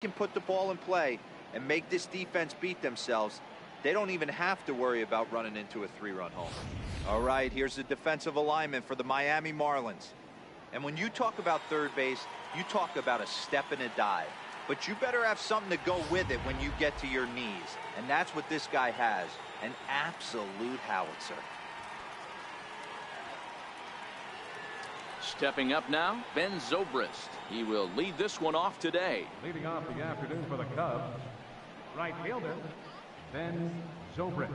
can put the ball in play and make this defense beat themselves, they don't even have to worry about running into a 3-run home. All right, here's the defensive alignment for the Miami Marlins. And when you talk about third base, you talk about a step and a dive. But you better have something to go with it when you get to your knees. And that's what this guy has, an absolute howitzer. Stepping up now, Ben Zobrist. He will lead this one off today. Leading off the afternoon for the Cubs, right fielder, Ben Zobrist.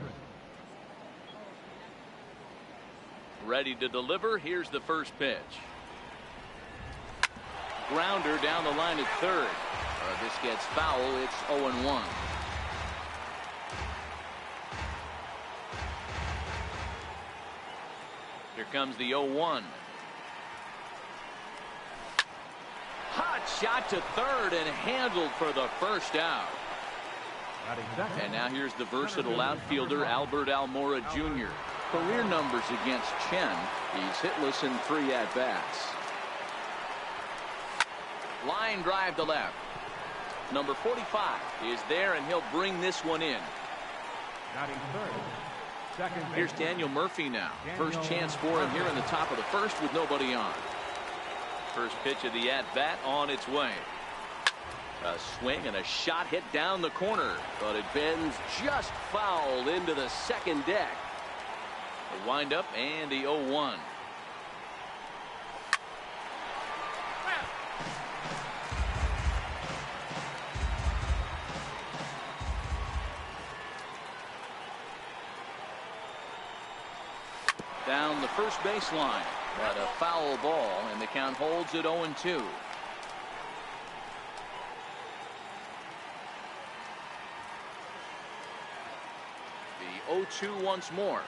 Ready to deliver. Here's the first pitch. Grounder down the line at third. This gets foul. It's 0-1. Here comes the 0-1. Hot shot to third and handled for the first out. And now here's the versatile outfielder Albert Almora Jr. Career numbers against Chen. He's hitless in 3 at-bats. Line drive to left. Number 45 is there, and he'll bring this one in. Here's Daniel Murphy now. First chance for him here in the top of the first with nobody on. First pitch of the at-bat on its way. A swing and a shot hit down the corner, but it bends just foul into the second deck. The windup and the 0-1. Down the first baseline, but a foul ball, and the count holds at 0-2. The 0-2 once more.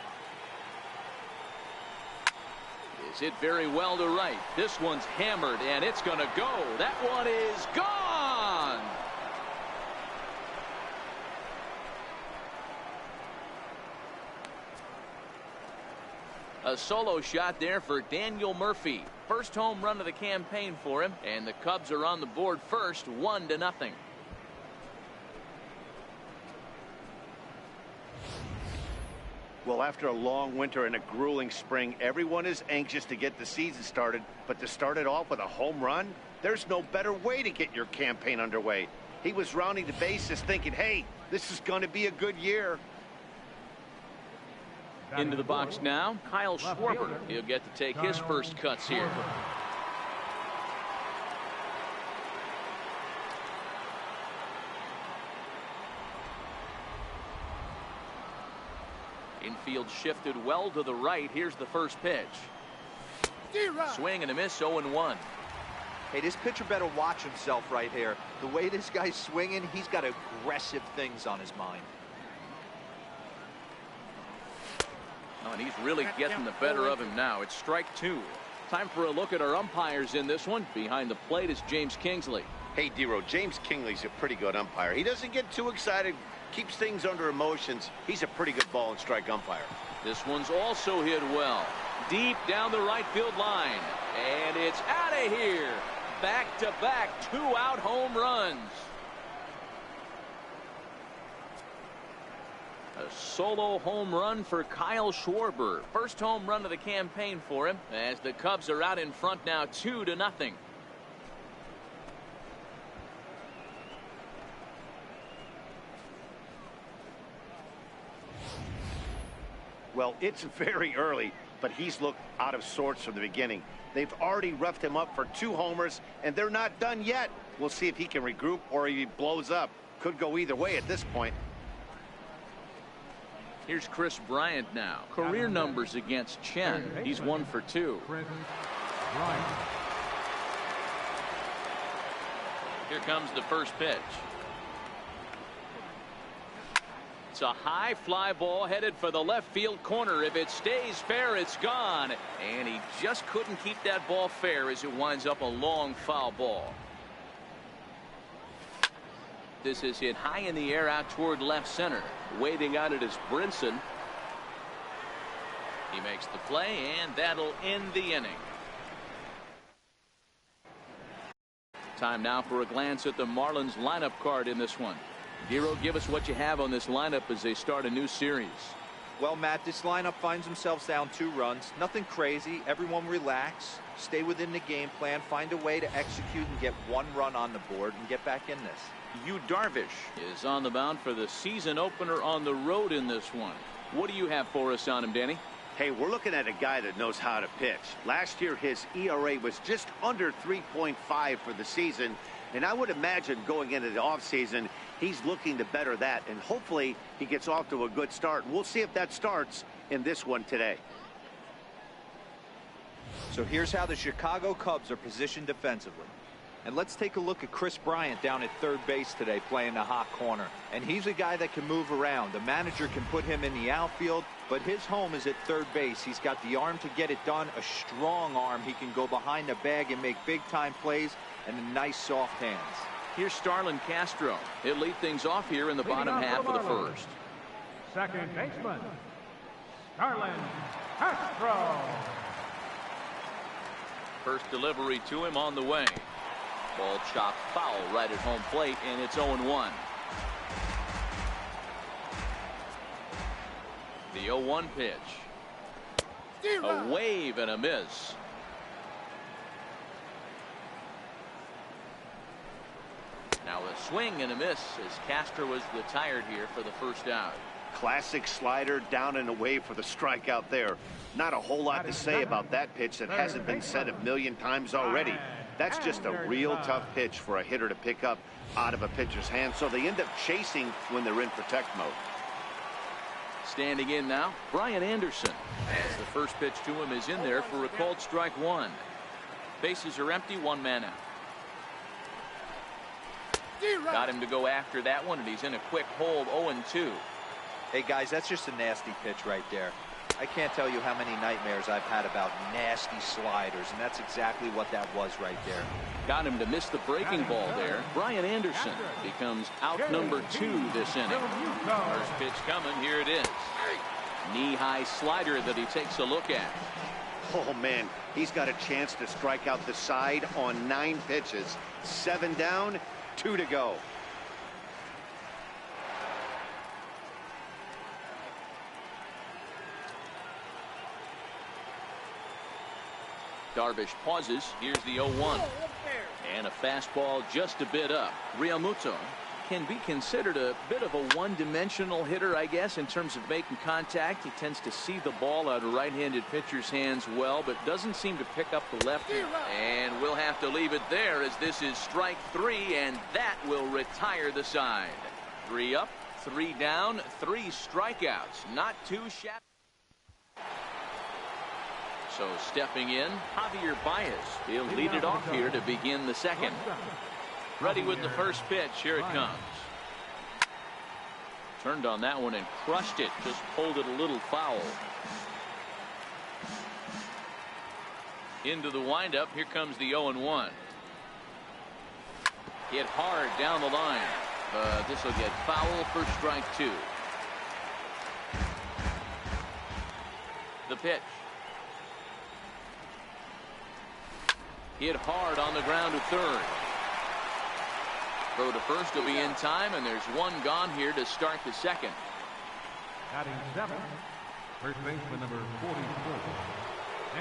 Is hit very well to right. This one's hammered, and it's going to go. That one is gone. A solo shot there for Daniel Murphy. First home run of the campaign for him, and the Cubs are on the board first, 1-0. Well, after a long winter and a grueling spring, everyone is anxious to get the season started, but to start it off with a home run, there's no better way to get your campaign underway. He was rounding the bases thinking, hey, this is going to be a good year. Into the box now, Kyle Schwarber. He'll get to take his first cuts here. Infield shifted well to the right. Here's the first pitch. Swing and a miss, 0-1. Hey, this pitcher better watch himself right here. The way this guy's swinging, he's got aggressive things on his mind. Oh, and he's really getting the better of him now. It's strike 2. Time for a look at our umpires in this one. Behind the plate is James Kingsley. Hey, D-Row, James Kingsley's a pretty good umpire. He doesn't get too excited, keeps things under emotions. He's a pretty good ball and strike umpire. This one's also hit well. Deep down the right field line. And it's out of here. Back-to-back 2-out home runs. A solo home run for Kyle Schwarber. First home run of the campaign for him, as the Cubs are out in front now 2-0. Well, it's very early, but he's looked out of sorts from the beginning. They've already roughed him up for 2 homers, and they're not done yet. We'll see if he can regroup or if he blows up. Could go either way at this point. Here's Chris Bryant now. Career numbers against Chen. He's 1 for 2. Here comes the first pitch. It's a high fly ball headed for the left field corner. If it stays fair, it's gone. And he just couldn't keep that ball fair as it winds up a long foul ball. This is hit high in the air out toward left center. Waiting on it is Brinson. He makes the play, and that'll end the inning. Time now for a glance at the Marlins lineup card in this one. Giro, give us what you have on this lineup as they start a new series. Well, Matt, this lineup finds themselves down 2 runs. Nothing crazy. Everyone relax. Stay within the game plan. Find a way to execute and get 1 run on the board and get back in this. Yu Darvish is on the mound for the season opener on the road in this one. What do you have for us on him, Danny? Hey, we're looking at a guy that knows how to pitch. Last year, his ERA was just under 3.5 for the season. And I would imagine going into the offseason, he's looking to better that. And hopefully he gets off to a good start. We'll see if that starts in this one today. So here's how the Chicago Cubs are positioned defensively. And let's take a look at Chris Bryant down at third base today playing the hot corner. And he's a guy that can move around. The manager can put him in the outfield, but his home is at third base. He's got the arm to get it done, a strong arm. He can go behind the bag and make big-time plays, and nice soft hands. Here's Starlin Castro. He'll lead things off here in the bottom half of the first. Second baseman, Starlin Castro. First delivery to him on the way. Ball chopped foul right at home plate, and it's 0-1. The 0-1 pitch. A wave and a miss. Now a swing and a miss as Castro was retired here for the first out. Classic slider down and away for the strikeout there. Not a whole lot to say about that pitch that hasn't been said a million times already. That's just a real tough pitch for a hitter to pick up out of a pitcher's hand, so they end up chasing when they're in protect mode. Standing in now, Brian Anderson, as the first pitch to him is in there for a called strike 1. Bases are empty, 1 man out. Got him to go after that one, and he's in a quick hold, 0-2. Hey, guys, that's just a nasty pitch right there. I can't tell you how many nightmares I've had about nasty sliders, and that's exactly what that was right there. Got him to miss the breaking ball there. Brian Anderson becomes out number 2 this inning. First pitch coming, here it is. Knee-high slider that he takes a look at. Oh, man, he's got a chance to strike out the side on 9 pitches. 7 down, 2 to go. Darvish pauses. Here's the 0-1. And a fastball just a bit up. Realmuto can be considered a bit of a one-dimensional hitter, I guess, in terms of making contact. He tends to see the ball out of right-handed pitcher's hands well, but doesn't seem to pick up the left. And we'll have to leave it there as this is strike 3, and that will retire the side. 3 up, 3 down, 3 strikeouts. Not too shabby. So stepping in, Javier Baez. He'll lead it off here to begin the second. Ready with the first pitch. Here it comes. Turned on that one and crushed it. Just pulled it a little foul. Into the windup. Here comes the 0-1. Hit hard down the line. This will get foul for strike 2. The pitch. Hit hard on the ground to third. Throw to first will be in time, and there's 1 gone here to start the second. Batting 7, first baseman number 44,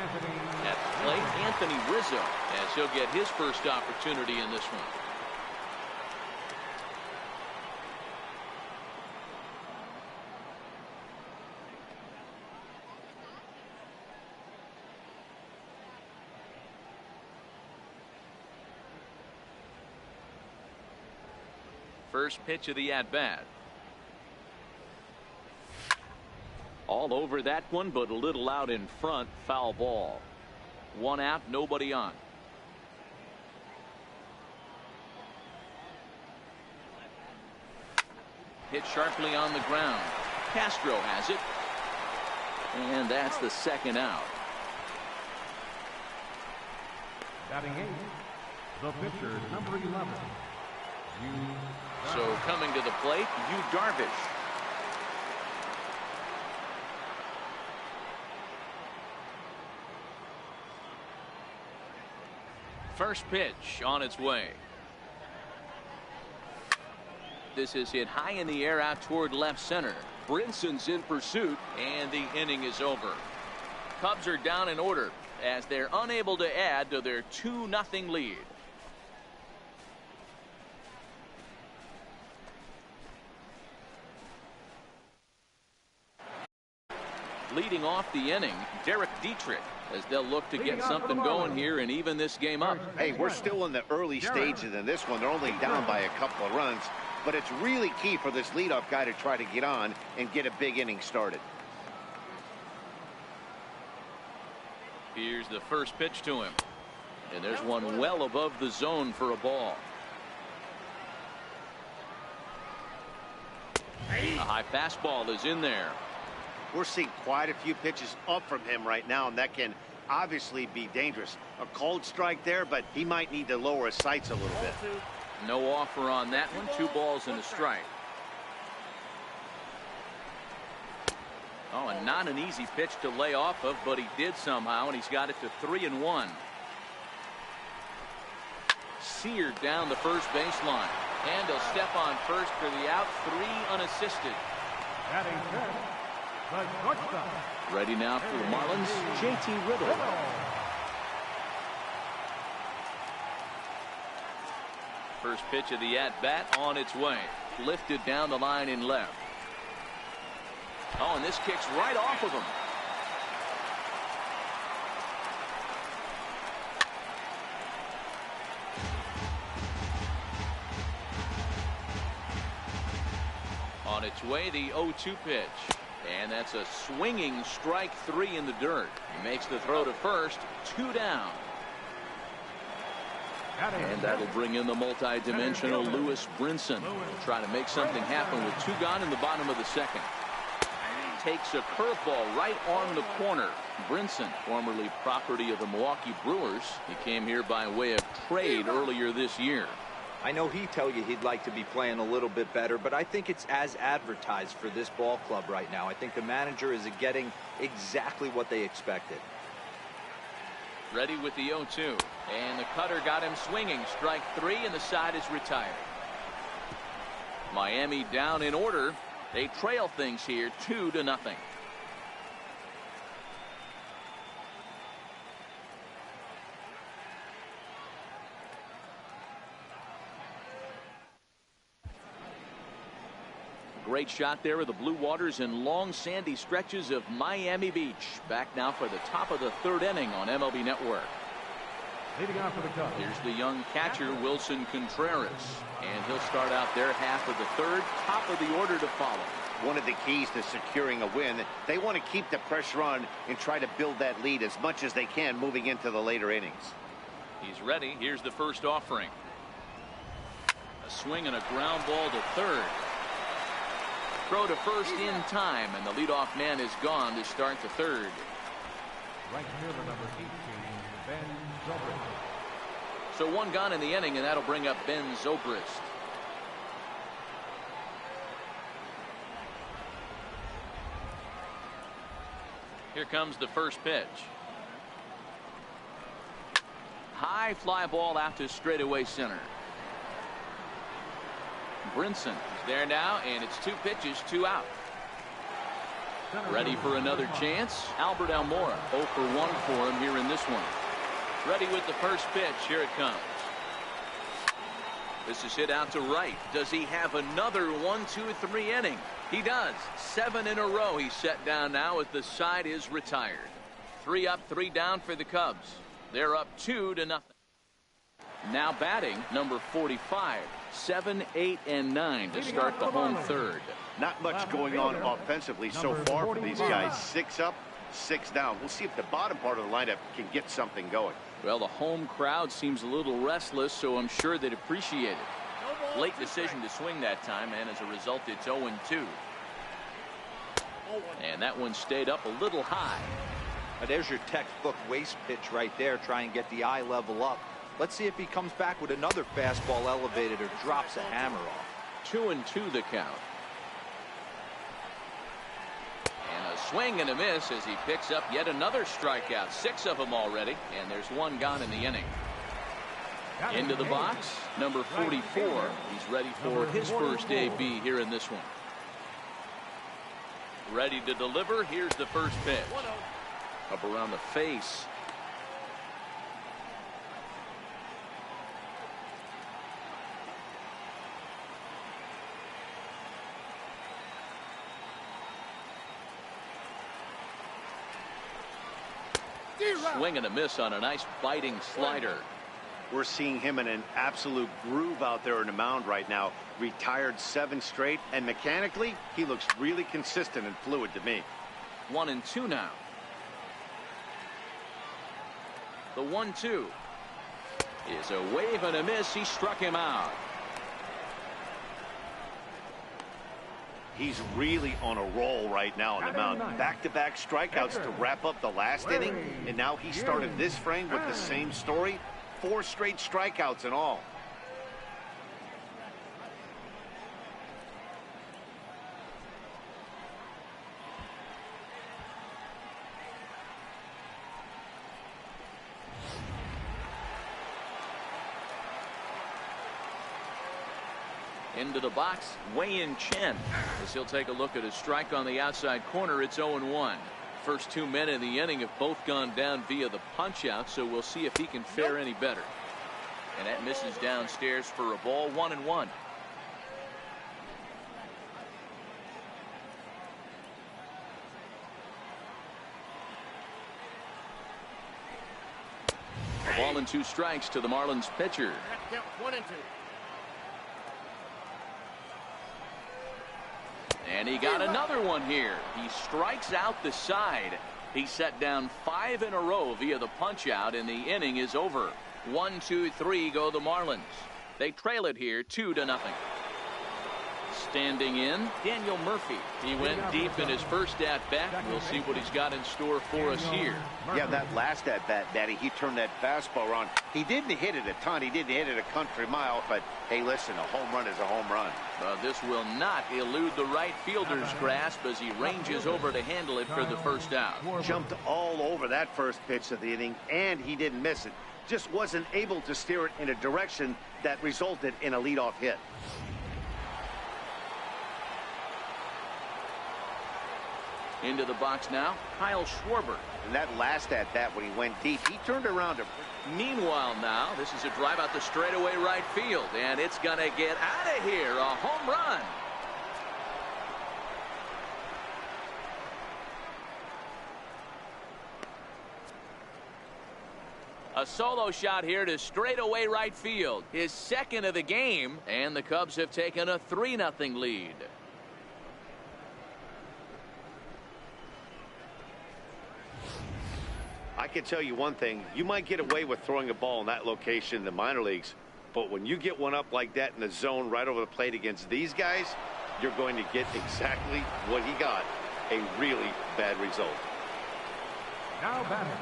Anthony. At the plate, Anthony Rizzo, as he'll get his first opportunity in this one. First pitch of the at-bat. All over that one, but a little out in front. Foul ball. 1 out, nobody on. Hit sharply on the ground. Castro has it. And that's the second out. Batting 8, the pitcher, number 11. So coming to the plate, Yu Darvish. First pitch on its way. This is hit high in the air out toward left center. Brinson's in pursuit, and the inning is over. Cubs are down in order as they're unable to add to their 2-0 lead. Leading off the inning, Derek Dietrich, as they'll look to get something going here and even this game up. Hey, we're still in the early stages in this one. They're only down by a couple of runs, but it's really key for this leadoff guy to try to get on and get a big inning started. Here's the first pitch to him, and there's one well above the zone for a ball. A high fastball is in there. We're seeing quite a few pitches up from him right now, and that can obviously be dangerous. A cold strike there, but he might need to lower his sights a little bit. No offer on that one. 2 balls and a strike. Oh, and not an easy pitch to lay off of, but he did somehow, and he's got it to 3-1. Seared down the first baseline, and he'll step on first for the out. 3 unassisted. Batting fifth, the shortstop. Ready now for the Marlins, JT Riddle. First pitch of the at-bat on its way. Lifted down the line in left. Oh, and this kicks right off of him. On its way, the 0-2 pitch. And that's a swinging strike 3 in the dirt. He makes the throw to first. 2 down. And that'll bring in the multi-dimensional Lewis Brinson. He'll try to make something happen with 2 gone in the bottom of the second. Takes a curveball right on the corner. Brinson, formerly property of the Milwaukee Brewers. He came here by way of trade earlier this year. I know he'd tell you he'd like to be playing a little bit better, but I think it's as advertised for this ball club right now. I think the manager is getting exactly what they expected. Ready with the 0-2. And the cutter got him swinging. Strike 3, and the side is retired. Miami down in order. They trail things here 2-0. Great shot there of the blue waters and long sandy stretches of Miami Beach. Back now for the top of the 3rd inning on MLB Network. Leading off for the Cubs. Here's the young catcher Wilson Contreras, and he'll start out their half of the 3rd. Top of the order to follow. One of the keys to securing a win, they want to keep the pressure on and try to build that lead as much as they can moving into the later innings. He's ready. Here's the first offering. A swing and a ground ball to 3rd. Throw to first in time, and the leadoff man is gone to start the 3rd. Right fielder number 18, Ben Zobrist. So 1 gone in the inning, and that'll bring up Ben Zobrist. Here comes the first pitch. High fly ball out to straightaway center. Brinson is there now, and it's 2 pitches, 2 out. Ready for another chance. Albert Almora 0 for 1 for him here in this one. Ready with the first pitch. Here it comes. This is hit out to right. Does he have another 1, 2, 3 inning? He does. 7 in a row he's set down now as the side is retired. 3 up, 3 down for the Cubs. They're up 2-0. Now batting number 45. 7, 8, and 9 to start the home 3rd. Not much going on offensively so far for these guys. 6 up, 6 down. We'll see if the bottom part of the lineup can get something going. Well, the home crowd seems a little restless, so I'm sure they'd appreciate it. Late decision to swing that time, and as a result, it's 0-2. And that one stayed up a little high. Now, there's your textbook waste pitch right there. Try and get the eye level up. Let's see if he comes back with another fastball elevated or drops a hammer off. 2-2 the count. And a swing and a miss as he picks up yet another strikeout. 6 of them already, and there's 1 gone in the inning. Into the box, number 44. He's ready for his first AB here in this one. Ready to deliver. Here's the first pitch. Up around the face. Swing and a miss on a nice biting slider. We're seeing him in an absolute groove out there in the mound right now. Retired 7 straight, and mechanically, he looks really consistent and fluid to me. 1-2 now. The 1-2 is a wave and a miss. He struck him out. He's really on a roll right now on the mound. Back-to-back strikeouts to wrap up the last inning, and now he started this frame with the same story. 4 straight strikeouts in all. Into the box, Wei-Yin Chen, as he'll take a look at a strike on the outside corner. It's 0-1. First 2 men in the inning have both gone down via the punch out, so we'll see if he can fare any better. And that misses downstairs for a ball. 1-1. A ball and 2 strikes to the Marlins pitcher. 1-2. And he got another one here. He strikes out the side. He set down 5 in a row via the punch out, and the inning is over. 1-2-3 go the Marlins. They trail it here 2-0. Standing in, Daniel Murphy. He went deep in his first at-bat. We'll see what he's got in store for us here. Yeah, that last at-bat, Daddy, he turned that fastball around. He didn't hit it a ton. He didn't hit it a country mile, but hey, listen, a home run is a home run. This will not elude the right fielder's grasp as he ranges over to handle it for the first out. Jumped all over that first pitch of the inning, and he didn't miss it. Just wasn't able to steer it in a direction that resulted in a leadoff hit. Into the box now, Kyle Schwarber. And that last at-bat when he went deep, he turned around him. Meanwhile now, this is a drive out the straightaway right field, and it's going to get out of here. A home run. A solo shot here to straightaway right field. His second of the game, and the Cubs have taken a 3-0 lead. I can tell you one thing. You might get away with throwing a ball in that location in the minor leagues, but when you get one up like that in the zone right over the plate against these guys, you're going to get exactly what he got, a really bad result. Now batting.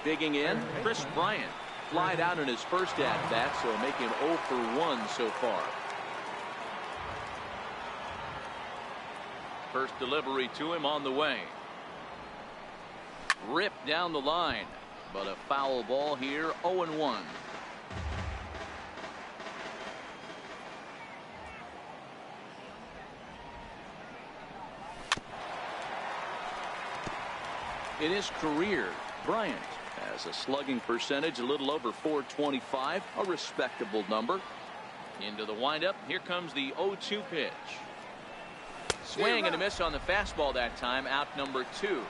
Digging in, Chris Bryant. Flied out in his first at-bat, so make him 0 for 1 so far. First delivery to him on the way. Ripped down the line, but a foul ball here. 0-1. In his career, Bryant has a slugging percentage a little over .425, a respectable number. Into the windup, here comes the 0-2 pitch. Swing and a miss on the fastball that time, out number 2.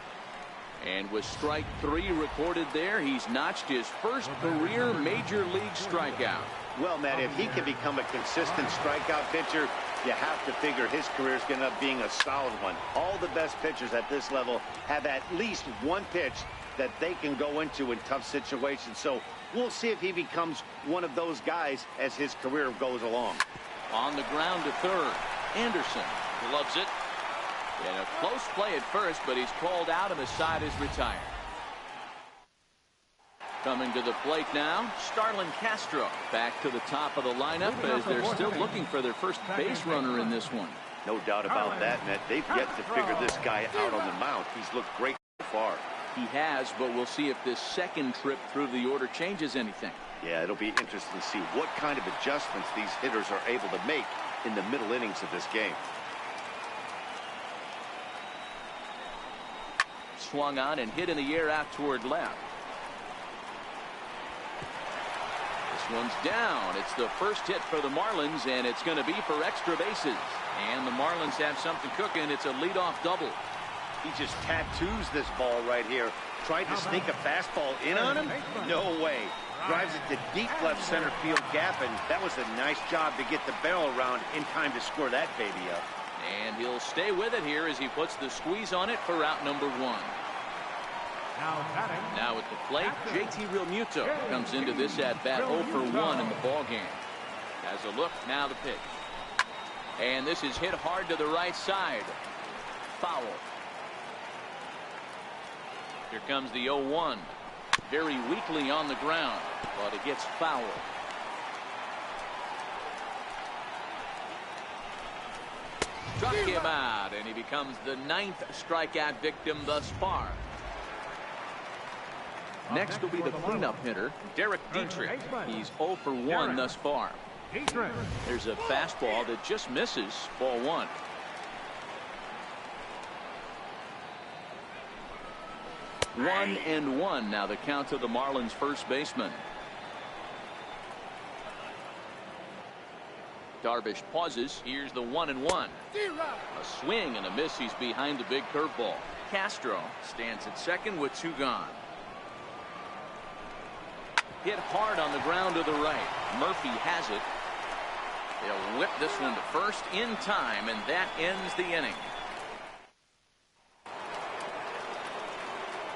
And with strike 3 recorded there, he's notched his first career major league strikeout. Well, Matt, if he can become a consistent strikeout pitcher, you have to figure his career is going to end up being a solid one. All the best pitchers at this level have at least one pitch that they can go into in tough situations. So we'll see if he becomes one of those guys as his career goes along. On the ground to third. Anderson loves it. In a close play at first, but he's called out and the side is retired. Coming to the plate now, Starlin Castro. Back to the top of the lineup as they're still looking for their first base runner in this one. No doubt about that, Matt. They've yet to figure this guy out on the mound. He's looked great so far. He has, but we'll see if this second trip through the order changes anything. Yeah, it'll be interesting to see what kind of adjustments these hitters are able to make in the middle innings of this game. Swung on and hit in the air out toward left. This one's down. It's the first hit for the Marlins, and it's going to be for extra bases. And the Marlins have something cooking. It's a leadoff double. He just tattoos this ball right here. Tried to sneak a fastball in on him? No way. Drives it to deep left center field gap, and that was a nice job to get the barrel around in time to score that baby up. And he'll stay with it here as he puts the squeeze on it for out number 1. Now at the plate, JT Realmuto comes into this at-bat 0 for 1 in the ballgame. Has a look, now the pitch. And this is hit hard to the right side. Foul. Here comes the 0-1. Very weakly on the ground, but it gets foul. Struck him out, and he becomes the 9th strikeout victim thus far. Next will be the cleanup hitter, Derek Dietrich. He's 0 for 1 thus far. There's a fastball that just misses, ball 1. One and one now the count to the Marlins first baseman. Darvish pauses. Here's the 1-1. A swing and a miss. He's behind the big curveball. Castro stands at second with 2 gone. Hit hard on the ground to the right. Murphy has it. They'll whip this one to first in time, and that ends the inning.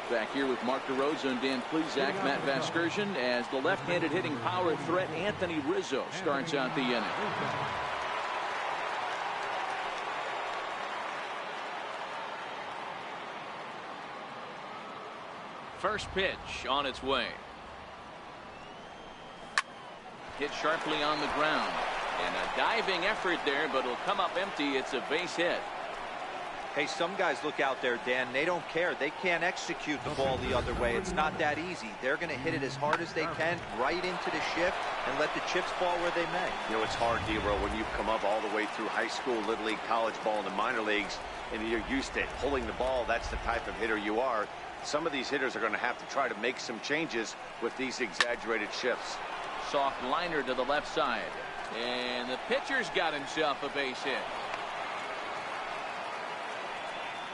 Back here with Mark DeRosa and Dan Plesac, Matt Vasgersian, as the left-handed hitting power threat Anthony Rizzo starts out the inning. First pitch on its way. Hit sharply on the ground. And a diving effort there, but it'll come up empty. It's a base hit. Hey, some guys look out there, Dan. They don't care. They can't execute the ball the other way. It's not that easy. They're going to hit it as hard as they can right into the shift and let the chips fall where they may. You know, it's hard, D-Row, when you've come up all the way through high school, Little League, college ball, and the minor leagues, and you're used to pulling the ball. That's the type of hitter you are. Some of these hitters are going to have to try to make some changes with these exaggerated shifts. Soft liner to the left side. And the pitcher's got himself a base hit.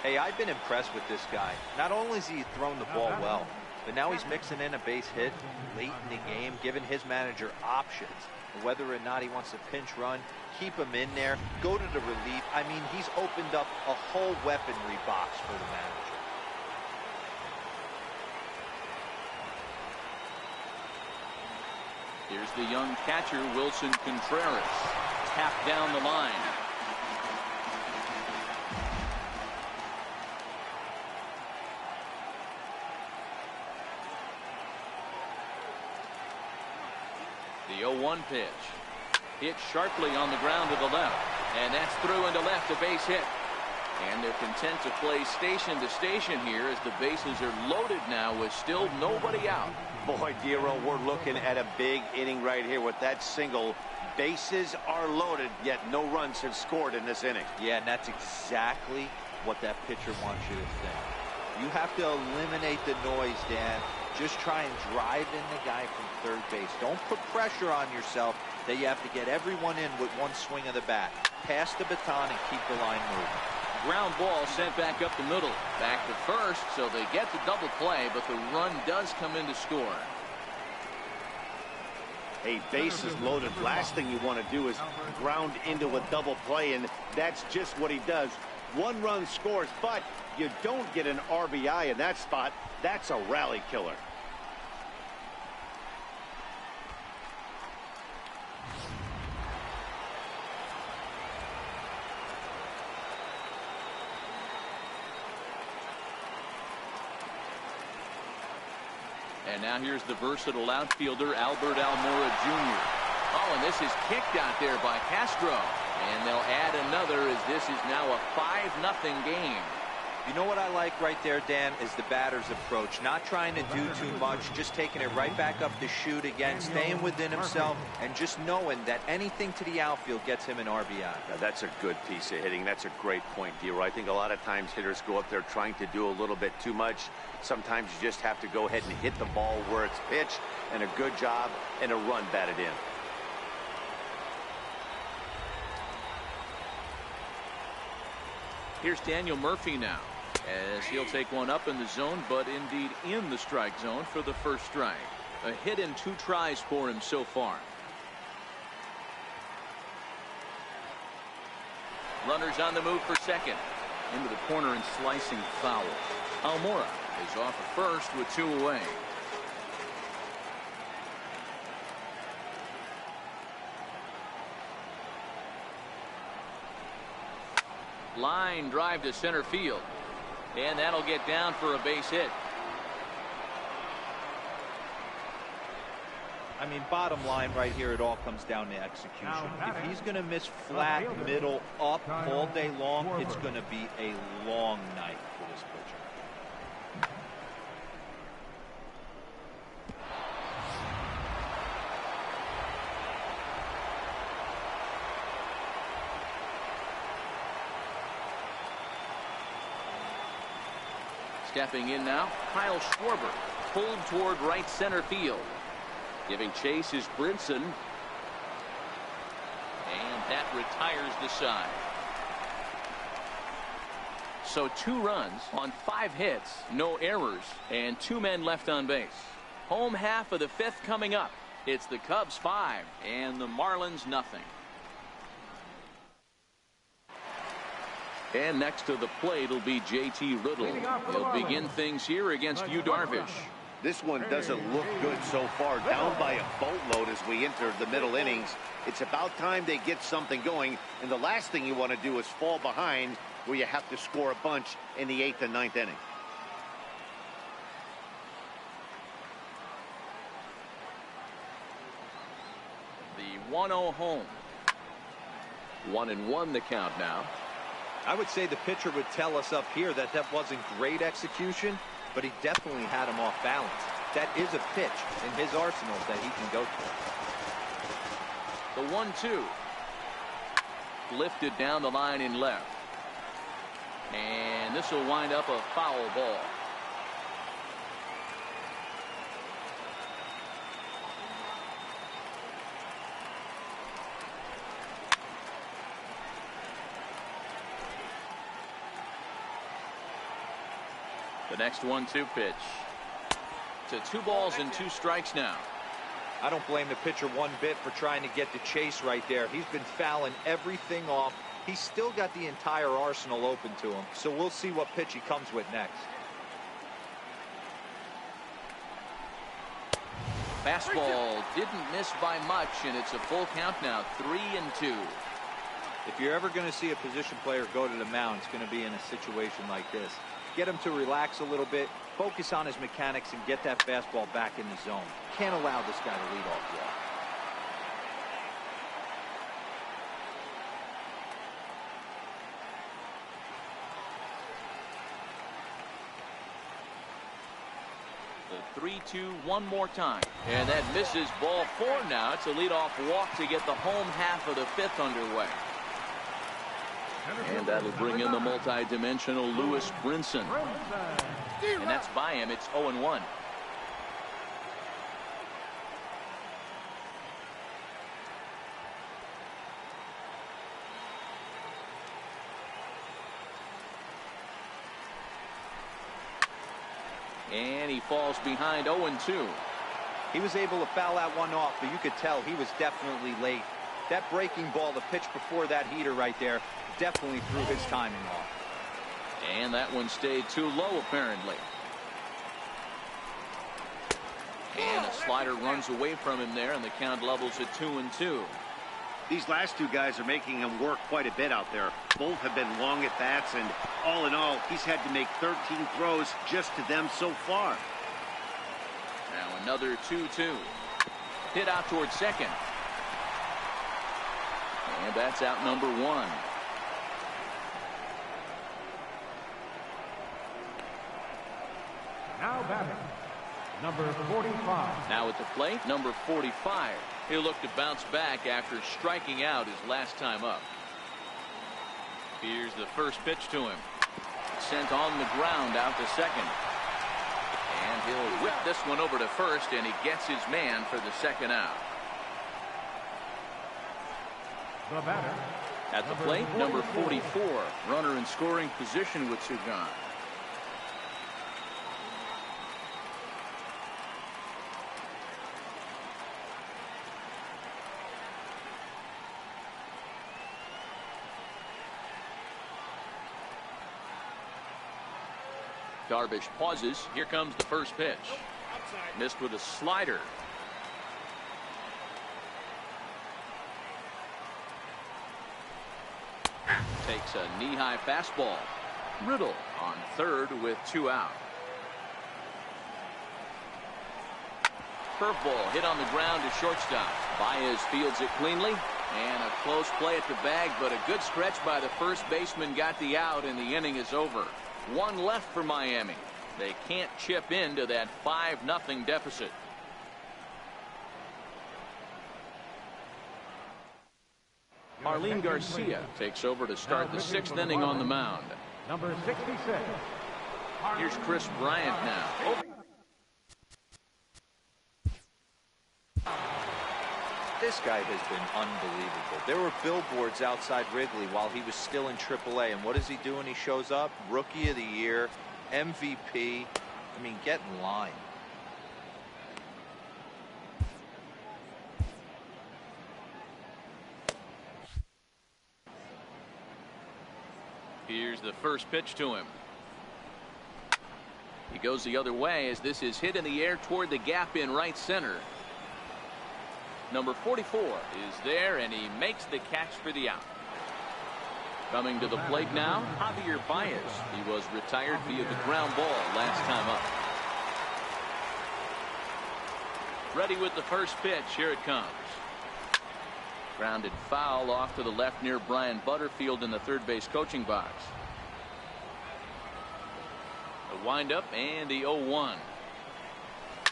Hey, I've been impressed with this guy. Not only has he thrown the ball well, but now he's mixing in a base hit late in the game, giving his manager options. Whether or not he wants to pinch run, keep him in there, go to the relief. I mean, he's opened up a whole weaponry box for the manager. Here's the young catcher, Wilson Contreras. Tapped down the line. The 0-1 pitch. Hit sharply on the ground to the left. And that's through into left, a base hit. And they're content to play station to station here as the bases are loaded now with still nobody out. Boy, Dero, we're looking at a big inning right here with that single. Bases are loaded, yet no runs have scored in this inning. Yeah, and that's exactly what that pitcher wants you to think. You have to eliminate the noise, Dan. Just try and drive in the guy from third base. Don't put pressure on yourself that you have to get everyone in with one swing of the bat. Pass the baton and keep the line moving. Ground ball sent back up the middle. Back to first, so they get the double play, but the run does come in to score. Hey, bases loaded. Last thing you want to do is ground into a double play, and that's just what he does. One run scores, but you don't get an RBI in that spot. That's a rally killer. And now here's the versatile outfielder, Albert Almora Jr. Oh, and this is kicked out there by Castro. And they'll add another as this is now a 5-0 game. You know what I like right there, Dan, is the batter's approach. Not trying to do too much, just taking it right back up the chute again, staying within himself, and just knowing that anything to the outfield gets him an RBI. Now, that's a good piece of hitting. That's a great point, D-Roy. I think a lot of times hitters go up there trying to do a little bit too much. Sometimes you just have to go ahead and hit the ball where it's pitched, and a good job and a run batted in. Here's Daniel Murphy now, as he'll take one up in the zone, but indeed in the strike zone for the first strike. A hit in 2 tries for him so far. Runners on the move for second. Into the corner and slicing foul. Almora is off at first with 2 away. Line drive to center field, and that'll get down for a base hit. I mean, bottom line right here, it all comes down to execution. If he's going to miss flat, middle, up all day long, it's going to be a long night for this pitcher. Stepping in now, Kyle Schwarber, pulled toward right center field. Giving chase is Brinson. And that retires the side. So 2 runs on 5 hits, no errors, and 2 men left on base. Home half of the 5th coming up. It's the Cubs 5 and the Marlins nothing. And next to the plate will be J.T. Riddle. He'll begin things here against Yu Darvish. This one doesn't look good so far. Down by a boatload as we enter the middle innings. It's about time they get something going. And the last thing you want to do is fall behind where you have to score a bunch in the 8th and 9th inning. The 1-0 home. 1-1 the count now. I would say the pitcher would tell us up here that that wasn't great execution, but he definitely had him off balance. That is a pitch in his arsenal that he can go to. The 1-2. Lifted down the line in left. And this will wind up a foul ball. The next 1-2 pitch. To 2 balls and 2 strikes now. I don't blame the pitcher one bit for trying to get the chase right there. He's been fouling everything off. He's still got the entire arsenal open to him. So we'll see what pitch he comes with next. Fastball didn't miss by much, and it's a full count now, 3-2. If you're ever going to see a position player go to the mound, it's going to be in a situation like this. Get him to relax a little bit, focus on his mechanics, and get that fastball back in the zone. Can't allow this guy to lead off walk. The 3-2 one more time. And that misses, ball 4 now. It's a leadoff walk to get the home half of the 5th underway. And that'll bring in the multi-dimensional Lewis Brinson. And that's by him. It's 0-1. And he falls behind 0-2. He was able to foul that one off, but you could tell he was definitely late. That breaking ball, the pitch before that heater right there, definitely threw his timing off. And that one stayed too low, apparently. And a slider runs away from him there, and the count levels at 2-2. These last 2 guys are making him work quite a bit out there. Both have been long at bats, and all in all, he's had to make 13 throws just to them so far. Now another 2-2. Hit out towards second. And that's out number 1. batter, number 45. Now at the plate, number 45. He'll look to bounce back after striking out his last time up. Here's the first pitch to him. Sent on the ground out to second. And he'll whip this one over to first, and he gets his man for the second out. The batter, At the plate, number 44. Runner in scoring position with two gone. Darvish pauses. Here comes the first pitch. Missed with a slider. Takes a knee-high fastball. Riddle on third with two out. Curveball hit on the ground to shortstop. Baez fields it cleanly. And a close play at the bag, but a good stretch by the first baseman got the out, and the inning is over. One left for Miami. They can't chip into that 5-0 deficit. Arlene Garcia takes over to start the 6th inning on the mound. number 66. Here's Chris Bryant now. This guy has been unbelievable. There were billboards outside Wrigley while he was still in AAA, and what is he doing? He shows up, Rookie of the Year, MVP. I mean, get in line. Here's the first pitch to him. He goes the other way as this is hit in the air toward the gap in right center. Number 44 is there, and he makes the catch for the out. Coming to the plate now, Javier Baez. He was retired via the ground ball last time up. Ready with the first pitch. Here it comes. Grounded foul off to the left near Brian Butterfield in the third base coaching box. The windup and the 0-1.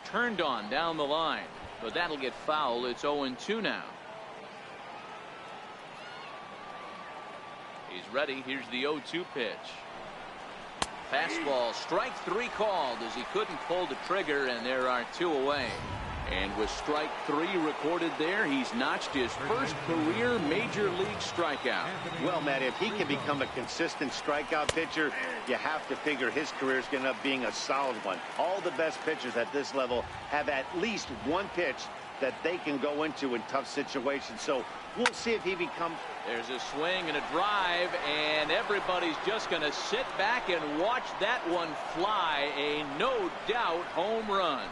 Turned on down the line, but that'll get foul. It's 0-2 now. He's ready. Here's the 0-2 pitch. Fastball, strike three called as he couldn't pull the trigger, and there are two away. And with strike three recorded there, he's notched his first career major league strikeout. Well, Matt, if he can become a consistent strikeout pitcher, you have to figure his career is going to end up being a solid one. All the best pitchers at this level have at least one pitch that they can go into in tough situations. So we'll see if he becomes. There's a swing and a drive, and everybody's just going to sit back and watch that one fly. A no doubt home run.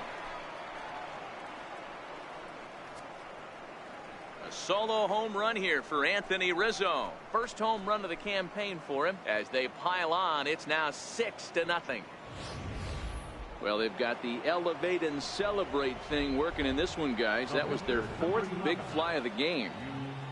A solo home run here for Anthony Rizzo. First home run of the campaign for him. As they pile on, it's now 6-0. Well, they've got the elevate and celebrate thing working in this one, guys. That was their fourth big fly of the game.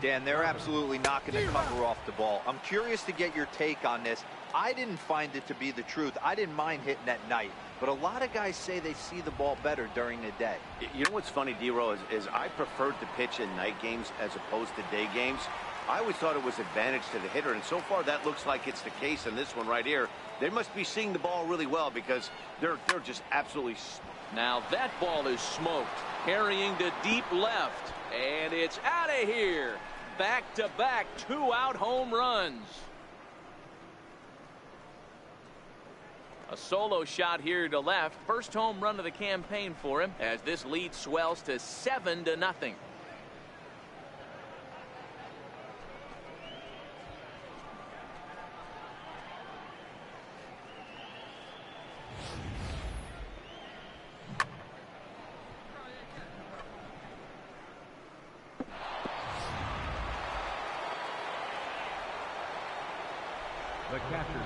Dan, they're absolutely knocking the cover off the ball. I'm curious to get your take on this. I didn't find it to be the truth. I didn't mind hitting at night, but a lot of guys say they see the ball better during the day. You know what's funny, D-Row, is I preferred to pitch in night games as opposed to day games. I always thought it was advantage to the hitter, and so far that looks like it's the case in this one right here. They must be seeing the ball really well because they're just absolutely. Now that ball is smoked, carrying to deep left, and it's out of here. Back-to-back two-out home runs. A solo shot here to left. First home run of the campaign for him as this lead swells to 7-0.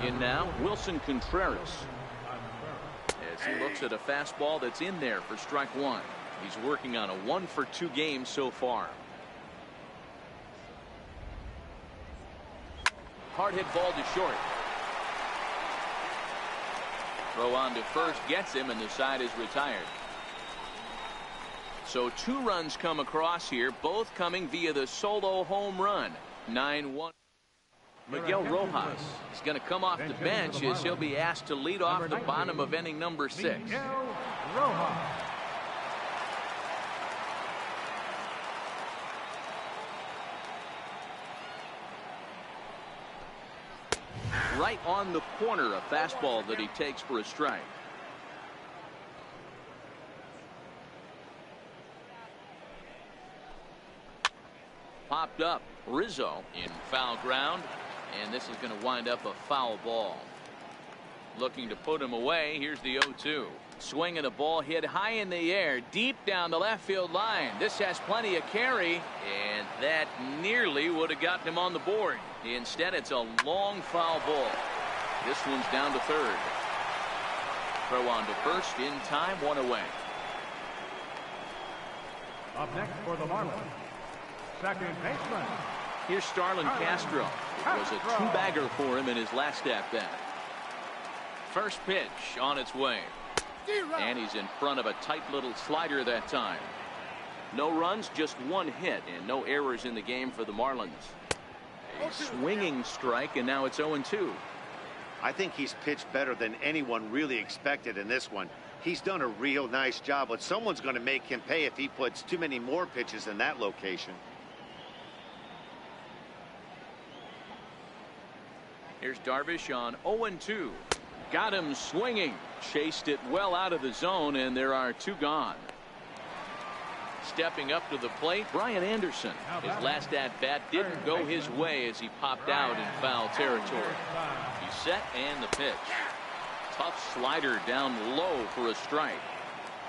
In now, Wilson Contreras. As he looks at a fastball that's in there for strike one. He's working on a 1-for-2 game so far. Hard hit ball to short. Throw on to first gets him, and the side is retired. So 2 runs come across here, both coming via the solo home run. 9-1. Miguel Rojas is going to come off the bench as he'll be asked to lead off the bottom of inning number 6. Miguel Rojas. Right on the corner, a fastball that he takes for a strike. Popped up. Rizzo in foul ground, and this is going to wind up a foul ball. Looking to put him away. Here's the 0-2. Swinging a ball hit high in the air, deep down the left field line. This has plenty of carry, and that nearly would have gotten him on the board. Instead, it's a long foul ball. This one's down to third. Throw on to first in time, 1 away. Up next for the Marlins, second baseman. Here's Starlin Castro. It was a 2-bagger for him in his last at-bat. First pitch on its way. And he's in front of a tight little slider that time. No runs, just 1 hit, and no errors in the game for the Marlins. A swinging strike, and now it's 0-2. I think he's pitched better than anyone really expected in this one. He's done a real nice job, but someone's going to make him pay if he puts too many more pitches in that location. Here's Darvish on 0-2. Got him swinging. Chased it well out of the zone, and there are 2 gone. Stepping up to the plate, Brian Anderson. His last at-bat didn't go his way as he popped out in foul territory. He's set, and the pitch. Tough slider down low for a strike.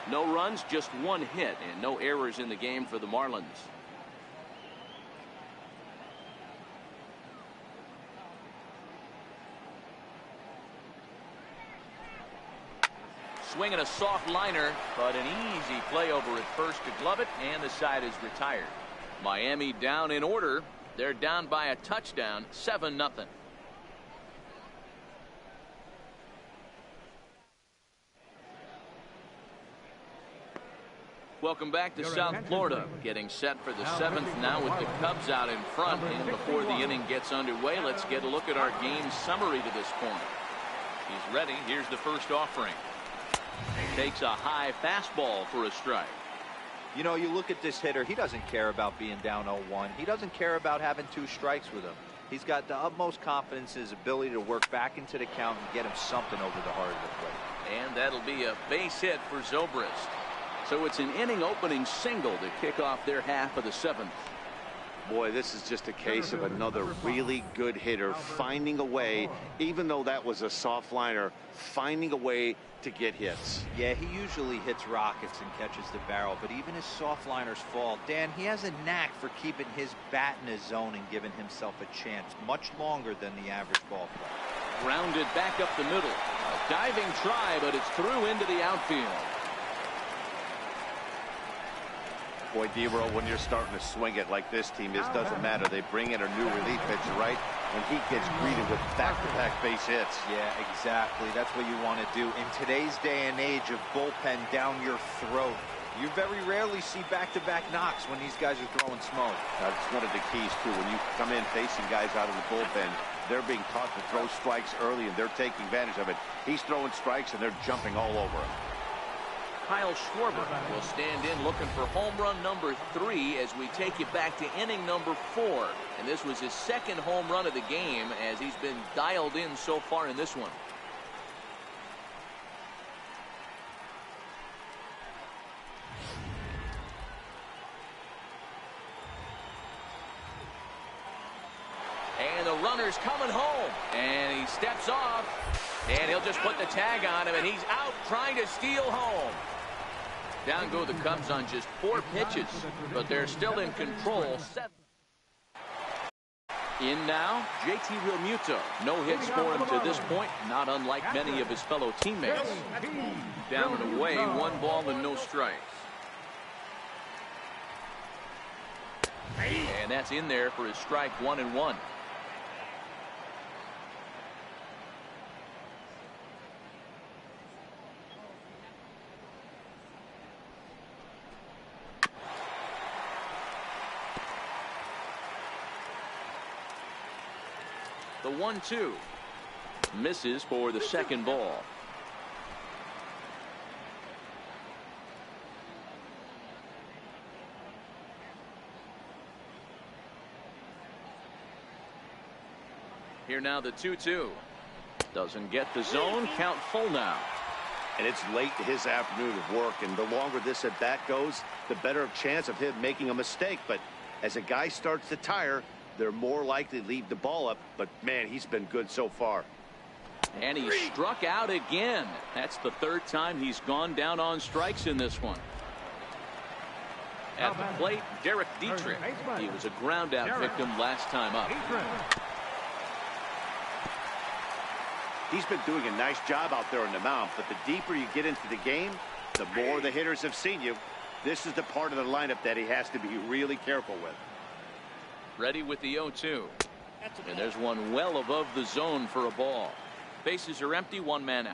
No runs, just 1 hit, and no errors in the game for the Marlins. Swinging a soft liner, but an easy play over at first to glove it, and the side is retired. Miami down in order. They're down by a touchdown, 7-0. Welcome back to South Florida. Getting set for the 7th now with the Cubs out in front. And before the inning gets underway, let's get a look at our game summary to this point. He's ready. Here's the first offering. Takes a high fastball for a strike. You know, you look at this hitter, he doesn't care about being down 0-1. He doesn't care about having 2 strikes with him. He's got the utmost confidence in his ability to work back into the count and get him something over the heart of the plate. And that'll be a base hit for Zobrist. So it's an inning opening single to kick off their half of the 7th. Boy, this is just a case of another really good hitter finding a way, even though that was a soft liner, finding a way to get hits. Yeah, he usually hits rockets and catches the barrel, but even his soft liners fall. Dan, he has a knack for keeping his bat in his zone and giving himself a chance much longer than the average ball player. Grounded back up the middle. A diving try, but it's through into the outfield. Boy, D-Row, when you're starting to swing it like this team is, doesn't matter. They bring in a new relief pitcher, right? When he gets greeted with back-to-back base hits. Yeah, exactly. That's what you want to do. In today's day and age of bullpen down your throat, you very rarely see back-to-back knocks when these guys are throwing smoke. That's one of the keys, too. When you come in facing guys out of the bullpen, they're being taught to throw strikes early, and they're taking advantage of it. He's throwing strikes, and they're jumping all over him. Kyle Schwarber will stand in looking for home run number 3 as we take you back to inning number 4. And this was his 2nd home run of the game as he's been dialed in so far in this one. And the runner's coming home. And he steps off. And he'll just put the tag on him, and he's out trying to steal home. Down go the Cubs on just 4 pitches, but they're still in control. 7. In now, JT Realmuto. No hits for him to this point, not unlike many of his fellow teammates. Down and away, 1 ball and no strikes. And that's in there for his strike 1-1. 1-2. Misses for the second ball. Here now the 2-2. Doesn't get the zone. Count full now. And it's late in his afternoon of work, and the longer this at bat goes, the better chance of him making a mistake. But as a guy starts to tire, they're more likely to leave the ball up. But man, he's been good so far. And he struck out again. That's the third time he's gone down on strikes in this one. At the plate, Derek Dietrich. He was a ground out victim last time up. He's been doing a nice job out there on the mound, but the deeper you get into the game, the more the hitters have seen you. This is the part of the lineup that he has to be really careful with. Ready with the 0-2. And there's one well above the zone for a ball. Bases are empty, one man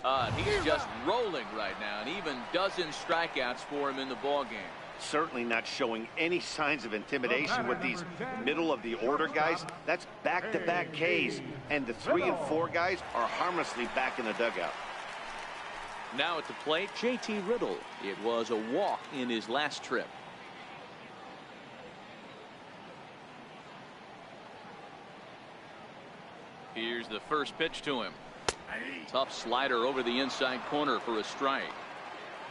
out. He's just rolling right now, and even dozen strikeouts for him in the ball game. Certainly not showing any signs of intimidation with these middle of the order guys. That's back-to-back Ks, and the 3 and 4 guys are harmlessly back in the dugout. Now at the plate, JT Riddle. It was a walk in his last trip. Here's the first pitch to him. Tough slider over the inside corner for a strike.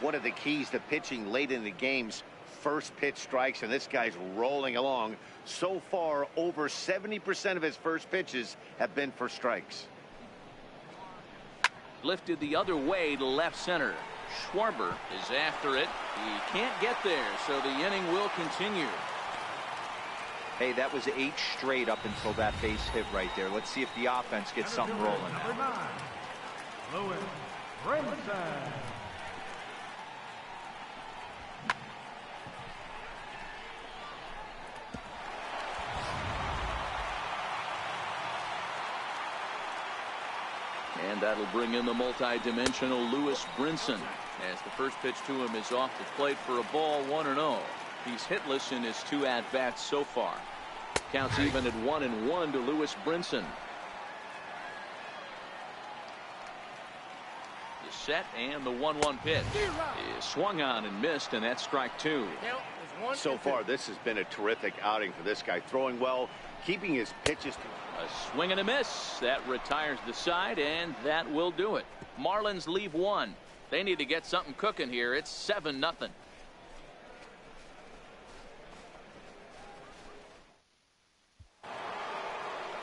One of the keys to pitching late in the game's first pitch strikes, and this guy's rolling along. So far, over 70% of his first pitches have been for strikes. Lifted the other way to left center. Schwarber is after it. He can't get there, so the inning will continue. Hey, that was 8 straight up until that base hit right there. Let's see if the offense gets something rolling now. Louis Brinson. And that'll bring in the multi-dimensional Louis Brinson as the first pitch to him is off the plate for a ball, 1-0. He's hitless in his 2 at-bats so far. Counts even at 1-1 to Louis Brinson. The set and the 1-1 pitch is swung on and missed, and that's strike 2. So far, this has been a terrific outing for this guy. Throwing well, keeping his pitches. A swing and a miss. That retires the side, and that will do it. Marlins leave 1. They need to get something cooking here. It's 7-0.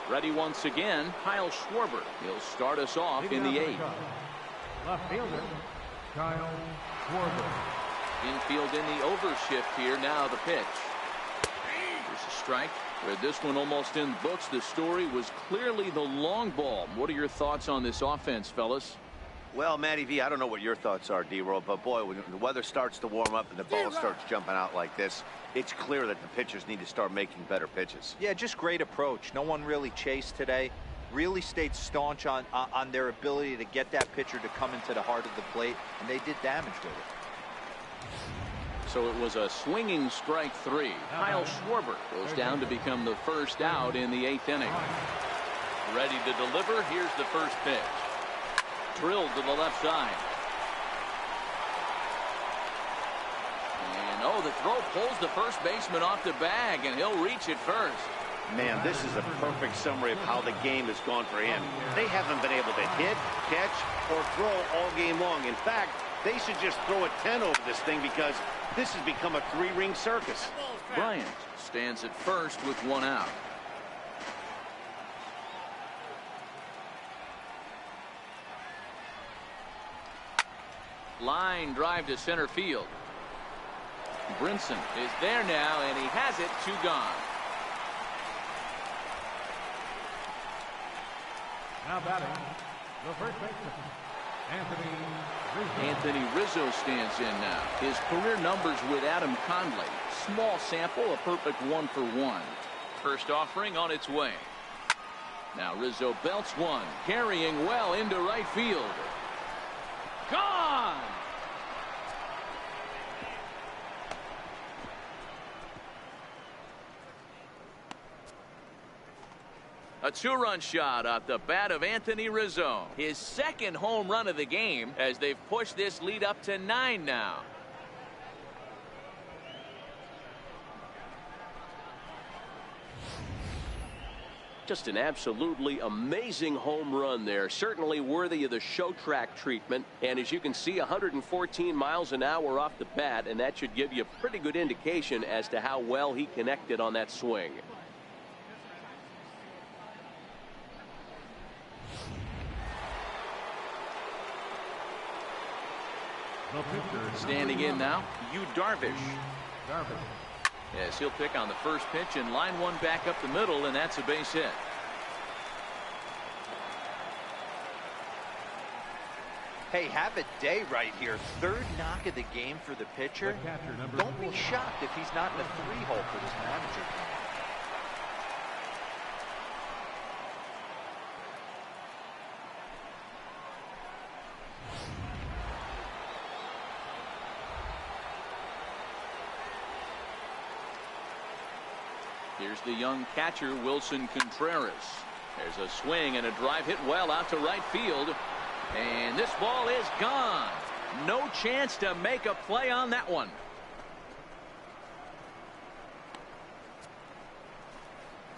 Ready once again, Kyle Schwarber. He'll start us off in the 8th. Left fielder, Kyle Schwarber. Infield in the overshift here. Now the pitch. Here's a strike. With this one almost in the books, the story was clearly the long ball. What are your thoughts on this offense, fellas? Well, Matty V, I don't know what your thoughts are, D-Roll, but boy, when the weather starts to warm up and the ball starts jumping out like this, it's clear that the pitchers need to start making better pitches. Yeah, just great approach. No one really chased today. Really stayed staunch on their ability to get that pitcher to come into the heart of the plate, and they did damage with it. So it was a swinging strike 3. Kyle Schwarber goes down to become the first out in the 8th inning. Ready to deliver. Here's the first pitch. Drilled to the left side. And the throw pulls the first baseman off the bag, and he'll reach it first. Man, this is a perfect summary of how the game has gone for him. They haven't been able to hit, catch, or throw all game long. In fact, they should just throw a 10 over this thing because this has become a 3-ring circus. Bryant stands at first with 1 out. Line drive to center field. Brinson is there now, and he has it. 2 gone. Now batting, the first baseman, Anthony Rizzo stands in now. His career numbers with Adam Conley. Small sample, a perfect 1-for-1. First offering on its way. Now Rizzo belts one, carrying well into right field. Gone! A two-run shot off the bat of Anthony Rizzo. His second home run of the game as they've pushed this lead up to 9 now. Just an absolutely amazing home run there. Certainly worthy of the show track treatment. And as you can see, 114 miles an hour off the bat, and that should give you a pretty good indication as to how well he connected on that swing. Standing in now, Yu Darvish. Yes, he'll pick on the first pitch and line one back up the middle, and that's a base hit. Hey, have a day right here. Third knock of the game for the pitcher. Don't be shocked if he's not in a 3-hole for this manager. Here's the young catcher, Wilson Contreras. There's a swing and a drive hit well out to right field. And this ball is gone. No chance to make a play on that one.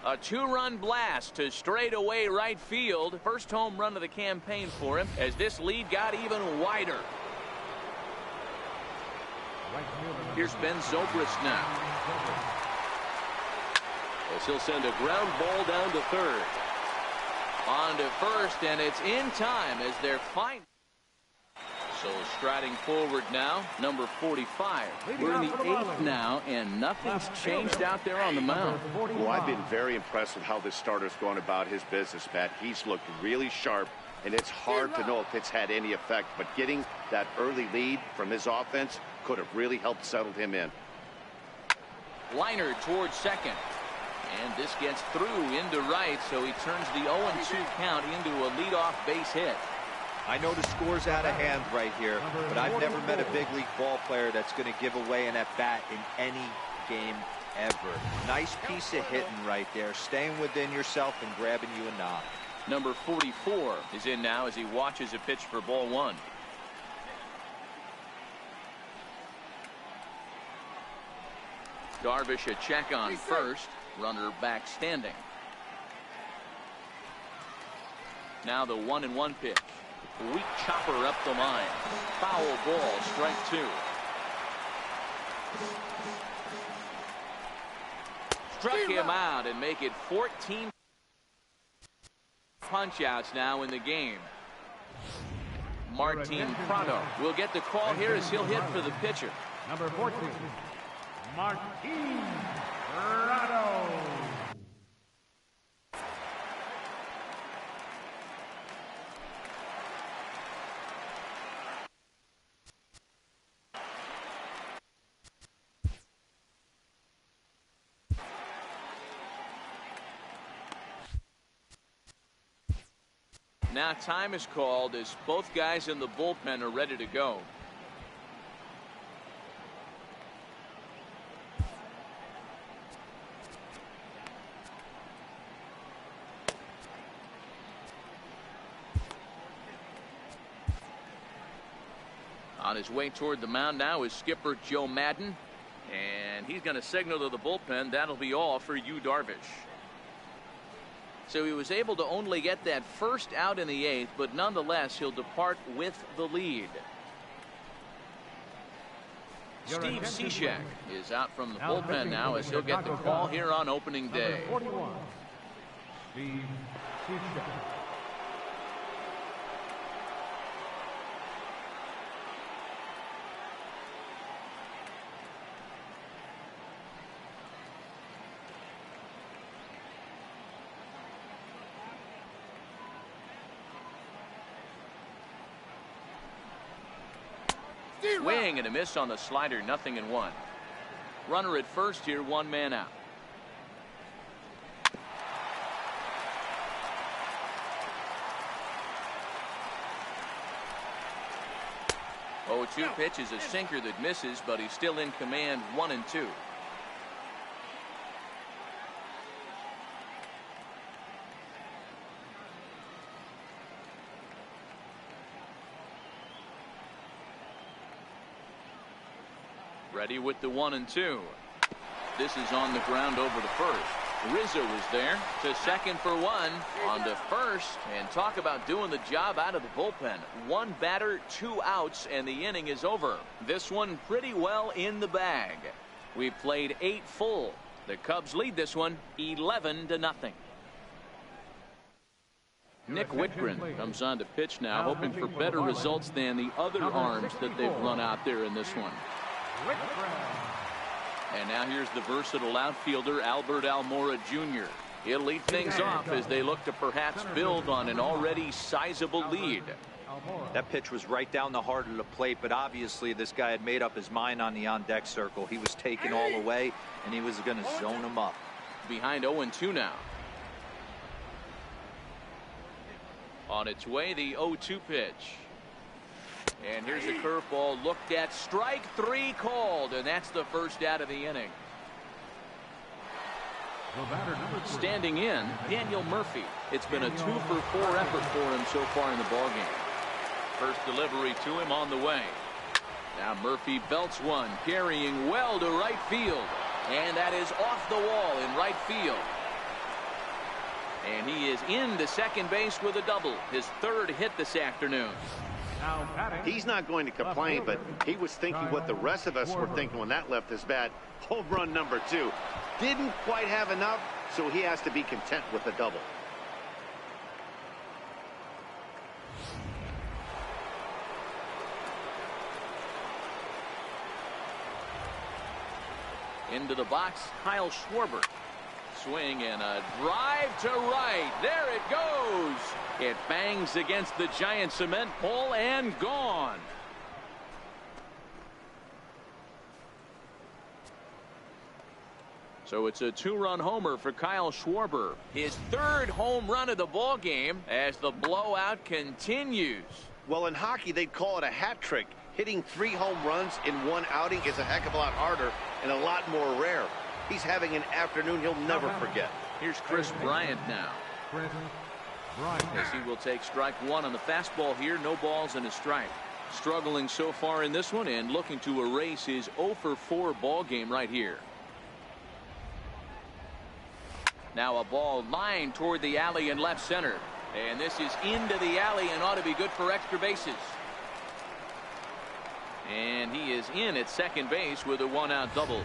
A two-run blast to straightaway right field. First home run of the campaign for him as this lead got even wider. Here's Ben Zobrist now. As he'll send a ground ball down to third. On to first, and it's in time as they're fighting. So striding forward now, number 45. We're in the 8th now, and nothing's changed out there on the mound. Well, I've been very impressed with how this starter's going about his business, Pat. He's looked really sharp, and it's hard to know if it's had any effect. But getting that early lead from his offense could have really helped settle him in. Liner towards second. And this gets through into right, so he turns the 0-2 count into a leadoff base hit. I know the score's out of hand right here, but I've never met a big league ball player that's going to give away an at-bat in any game ever. Nice piece of hitting right there, staying within yourself and grabbing you a knock. Number 44 is in now as he watches a pitch for ball one. Darvish a check on first. Runner back standing. Now the 1-1 pitch. Weak chopper up the line. Foul ball, strike 2. Struck him out and make it 14 punch-outs now in the game. Martin Prado will get the call here as he'll hit for the pitcher. Number 14, Martin Prado. Now time is called as both guys in the bullpen are ready to go. On his way toward the mound now is skipper Joe Madden, and he's going to signal to the bullpen that'll be all for Yu Darvish. So he was able to only get that first out in the 8th, but nonetheless he'll depart with the lead. Steve Cishek is out from the bullpen now as he'll get the call here on opening day. Number 41, Steve Cishek. Swing and a miss on the slider, 0-1. Runner at first here, 1 man out. Oh, 2 pitch is a sinker that misses, but he's still in command, 1-2. Ready with the 1-2. This is on the ground over to first. Rizzo is there to second for one, on to first, and talk about doing the job out of the bullpen. One batter, 2 outs, and the inning is over. This one pretty well in the bag. We've played 8 full. The Cubs lead this one 11-0. Nick Whitgren comes on to pitch now, hoping for better results than the other arms that they've run out there in this one. And now here's the versatile outfielder, Albert Almora Jr. He'll lead things off as they look to perhaps build on an already sizable lead. That pitch was right down the heart of the plate, but obviously this guy had made up his mind on the on-deck circle. He was taken all the way, and he was going to zone him up. Behind 0-2 now. On its way, the 0-2 pitch. And here's a curveball looked at. Strike 3 called, and that's the first out of the inning. Standing in, Daniel Murphy. It's been a 2-for-4 effort for him so far in the ballgame. First delivery to him on the way. Now Murphy belts one, carrying well to right field. And that is off the wall in right field. And he is into second base with a double. His 3rd hit this afternoon. He's not going to complain, but he was thinking what the rest of us were thinking when that left his bat. Home run number 2. Didn't quite have enough, so he has to be content with a double. Into the box, Kyle Schwarber. Swing and a drive to right. There it goes. It bangs against the giant cement pole and gone. So it's a 2-run homer for Kyle Schwarber. His 3rd home run of the ball game as the blowout continues. Well, in hockey, they'd call it a hat trick. Hitting 3 home runs in one outing is a heck of a lot harder and a lot more rare. He's having an afternoon he'll never forget. Here's Chris Bryant now. As he will take strike 1 on the fastball here. No balls and a strike. Struggling so far in this one and looking to erase his 0-for-4 ball game right here. Now a ball lined toward the alley in left center. And this is into the alley and ought to be good for extra bases. And he is in at second base with a 1-out double.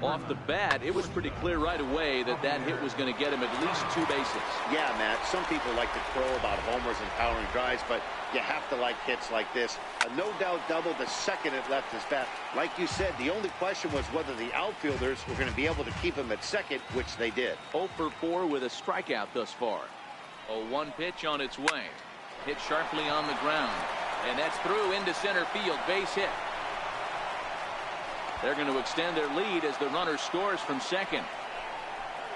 Off the bat, it was pretty clear right away that that hit was going to get him at least 2 bases. Yeah, Matt, some people like to crow about homers and powering drives, but you have to like hits like this. A no-doubt double the second it left his bat. Like you said, the only question was whether the outfielders were going to be able to keep him at second, which they did. 0-for-4 with a strikeout thus far. A 1 pitch on its way. Hit sharply on the ground. And that's through into center field. Base hit. They're going to extend their lead as the runner scores from second.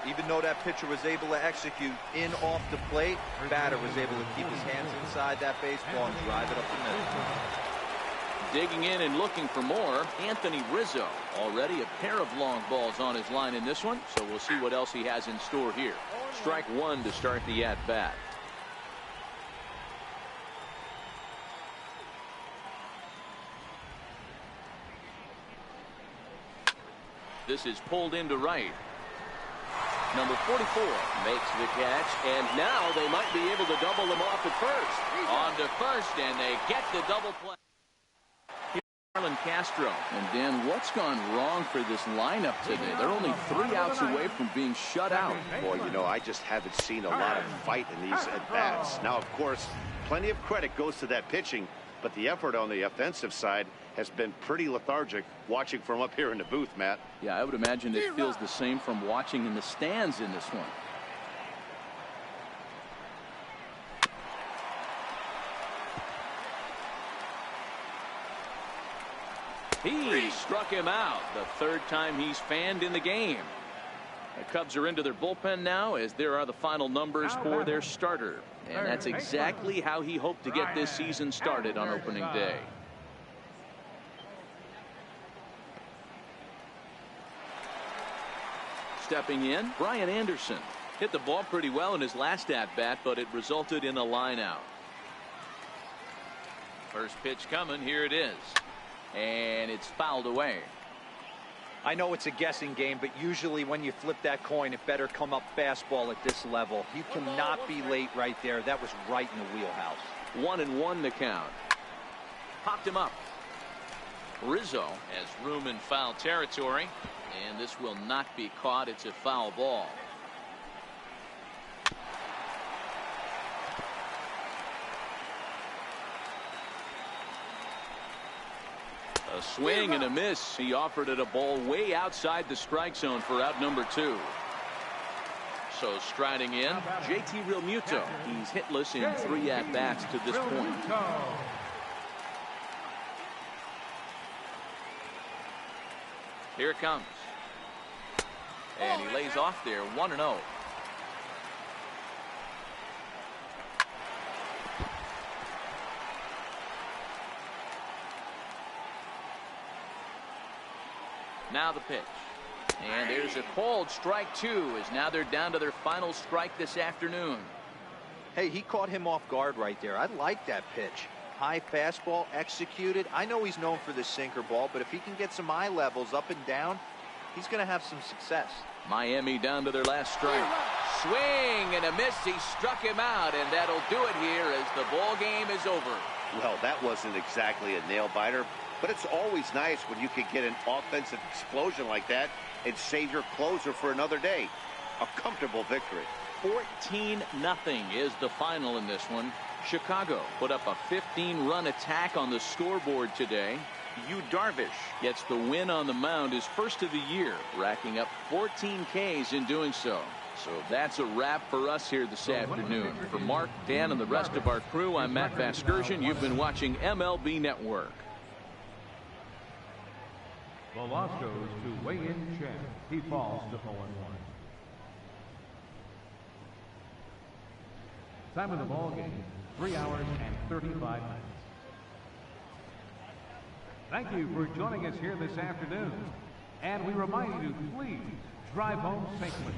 Even though that pitcher was able to execute in off the plate, batter was able to keep his hands inside that baseball and drive it up the middle. Digging in and looking for more, Anthony Rizzo. Already a pair of long balls on his line in this one, so we'll see what else he has in store here. Strike 1 to start the at-bat. This is pulled into right. Number 44 makes the catch, and now they might be able to double him off at first. On to first, and they get the double play. Here's Marlon Castro. And Dan, what's gone wrong for this lineup today? They're only 3 outs away from being shut out. Boy, you know, I just haven't seen a lot of fight in these at-bats. Now, of course, plenty of credit goes to that pitching, but the effort on the offensive side has been pretty lethargic watching from up here in the booth, Matt. Yeah, I would imagine it feels the same from watching in the stands in this one. He struck him out, the 3rd time he's fanned in the game. The Cubs are into their bullpen now as there are the final numbers for their starter. And that's exactly how he hoped to get this season started on opening day. Stepping in, Brian Anderson. Hit the ball pretty well in his last at-bat, but it resulted in a line out. First pitch coming, here it is. And it's fouled away. I know it's a guessing game, but usually when you flip that coin, it better come up fastball at this level. You cannot be late right there. That was right in the wheelhouse. 1-1 the count. Popped him up. Rizzo has room in foul territory, and this will not be caught. It's a foul ball. A swing and a miss. He offered it a ball way outside the strike zone for out number 2. So striding in, JT Realmuto. He's hitless in 3 at-bats to this point. Here it comes. And he lays off there, 1-0. Now the pitch. And there's a called strike 2, as now they're down to their final strike this afternoon. Hey, he caught him off guard right there. I like that pitch. High fastball executed. I know he's known for this sinker ball, but if he can get some eye levels up and down, he's going to have some success. Miami down to their last strike. Swing and a miss. He struck him out, and that'll do it here as the ball game is over. Well, that wasn't exactly a nail-biter, but it's always nice when you can get an offensive explosion like that and save your closer for another day. A comfortable victory. 14-0 is the final in this one. Chicago put up a 15-run attack on the scoreboard today. Yu Darvish gets the win on the mound, his first of the year, racking up 14 Ks in doing so. So that's a wrap for us here this afternoon. For Mark, Dan, and the rest of our crew, I'm Matt Vasgersian. You've been watching MLB Network. The loss goes to weigh-in champ. He falls to 0-1. Time of the ball game, 3 hours and 35 minutes. Thank you for joining us here this afternoon. And we remind you to please drive home safely.